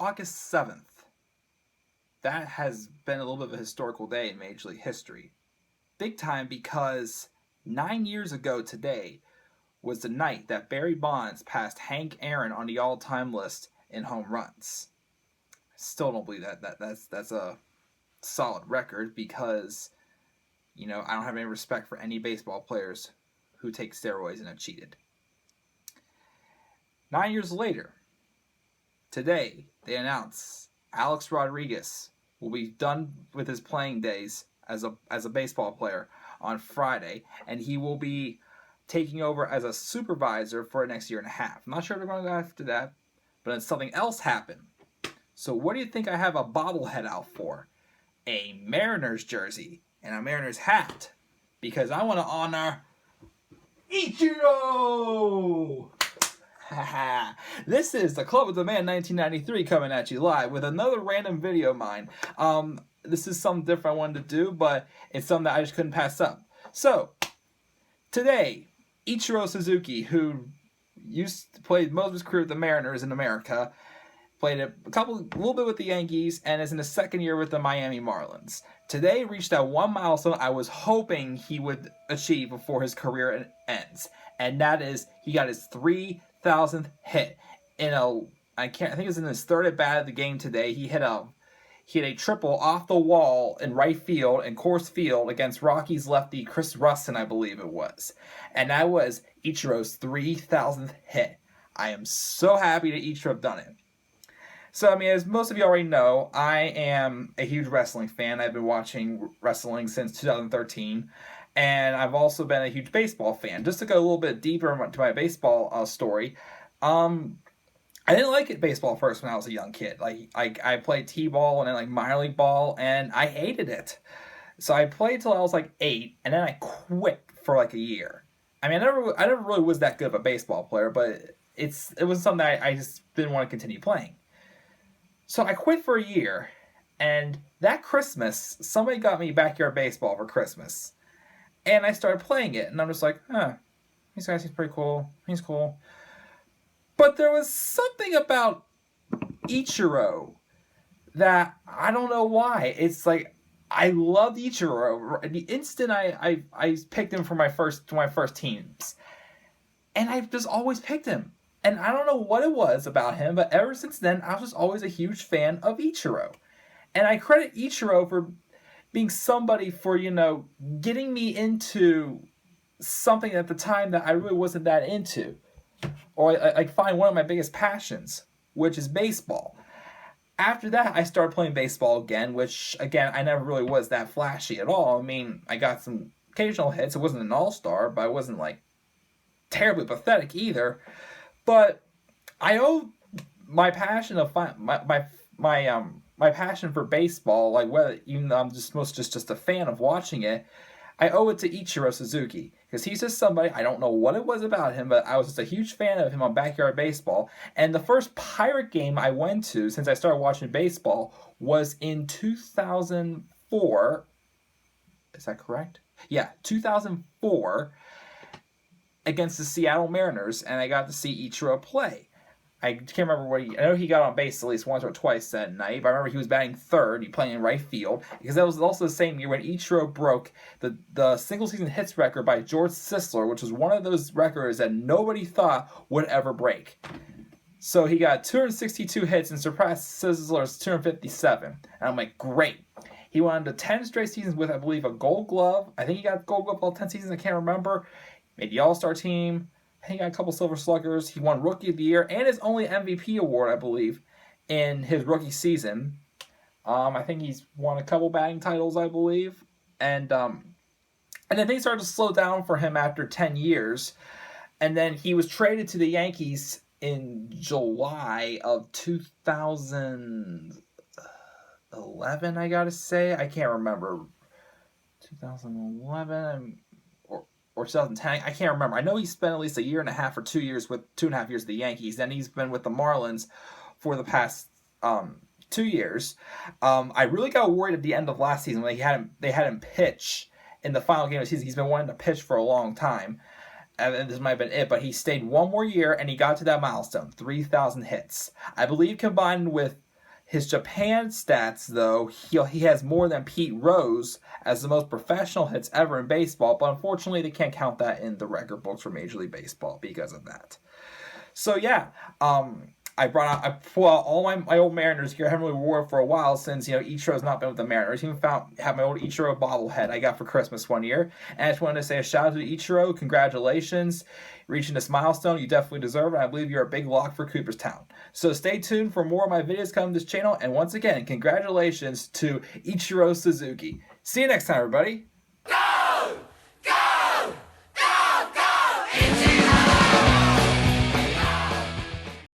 August 7th. That has been a little bit of a historical day in Major League history. Big time because 9 years ago today was the night that Barry Bonds passed Hank Aaron on the all-time list in home runs. Still don't believe that's a solid record because, I don't have any respect for any baseball players who take steroids and have cheated. 9 years later, today, they announce Alex Rodriguez will be done with his playing days as a baseball player on Friday, and he will be taking over as a supervisor for the next year and a half. I'm not sure if they're going to go after that, but then something else happened. So what do you think I have a bobblehead out for? A Mariners jersey and a Mariners hat, because I want to honor Ichiro! This is the Club with the Man 1993 coming at you live with another random video of mine. This is something different I wanted to do, but it's something that I just couldn't pass up. So, today, Ichiro Suzuki, who used to play most of his career with the Mariners in America, played a little bit with the Yankees, and is in his second year with the Miami Marlins. Today reached that one milestone I was hoping he would achieve before his career ends, and that is he got his 3,000th hit in I think it was in his third at bat of the game today. He hit a triple off the wall in right field and Coors Field against Rockies lefty Chris Rustin, I believe it was, and that was Ichiro's 3,000th hit. I am so happy that Ichiro have done it. So, as most of you already know, I am a huge wrestling fan. I've been watching wrestling since 2013, and I've also been a huge baseball fan. Just to go a little bit deeper into my baseball story, I didn't like baseball first when I was a young kid. I played t-ball and then minor league ball, and I hated it. So I played till I was 8, and then I quit for a year. I never really was that good of a baseball player, but it was something that I just didn't want to continue playing. So I quit for a year, and that Christmas, somebody got me backyard baseball for Christmas. And I started playing it, and I'm just like, this guy seems pretty cool. He's cool. But there was something about Ichiro that I don't know why. It's I loved Ichiro. The instant I picked him for my first teams. And I've just always picked him. And I don't know what it was about him, but ever since then, I was just always a huge fan of Ichiro. And I credit Ichiro for being somebody for, getting me into something at the time that I really wasn't that into. Or I find one of my biggest passions, which is baseball. After that, I started playing baseball again, which, again, I never really was that flashy at all. I got some occasional hits. It wasn't an all-star, but I wasn't, terribly pathetic either. But I owe my passion of my passion for baseball, even though I'm just a fan of watching it, I owe it to Ichiro Suzuki, because he's just somebody, I don't know what it was about him, but I was just a huge fan of him on backyard baseball. And the first Pirate game I went to since I started watching baseball was in 2004. Is that correct? Yeah, 2004. Against the Seattle Mariners, and I got to see Ichiro play. I can't remember I know he got on base at least once or twice that night, but I remember he was batting third, he played in right field, because that was also the same year when Ichiro broke the single-season hits record by George Sisler, which was one of those records that nobody thought would ever break. So he got 262 hits and surpassed Sisler's 257. And I'm like, great. He went on to 10 straight seasons with, I believe, a Gold Glove. I think he got Gold Glove all 10 seasons, I can't remember. Made the All-Star team. He got a couple Silver Sluggers. He won Rookie of the Year and his only MVP award, I believe, in his rookie season. I think he's won a couple batting titles, I believe. And then things started to slow down for him after 10 years. And then he was traded to the Yankees in July of 2011, I gotta say. I can't remember. 2011... or 2010, I can't remember. I know he spent at least a year and a half or 2 years with 2.5 years with the Yankees. Then he's been with the Marlins for the past 2 years. I really got worried at the end of last season when they had him pitch in the final game of the season. He's been wanting to pitch for a long time, and this might have been it, but he stayed one more year and he got to that milestone, 3,000 hits. I believe combined with His Japan stats, though, he has more than Pete Rose as the most professional hits ever in baseball, but unfortunately they can't count that in the record books for Major League Baseball because of that. So yeah, I pull out all my old Mariners gear. I haven't really wore it for a while since, Ichiro's not been with the Mariners. Even have my old Ichiro bobblehead I got for Christmas one year. And I just wanted to say a shout out to Ichiro. Congratulations. Reaching this milestone, you definitely deserve it. I believe you're a big lock for Cooperstown. So stay tuned for more of my videos coming to this channel. And once again, congratulations to Ichiro Suzuki. See you next time, everybody.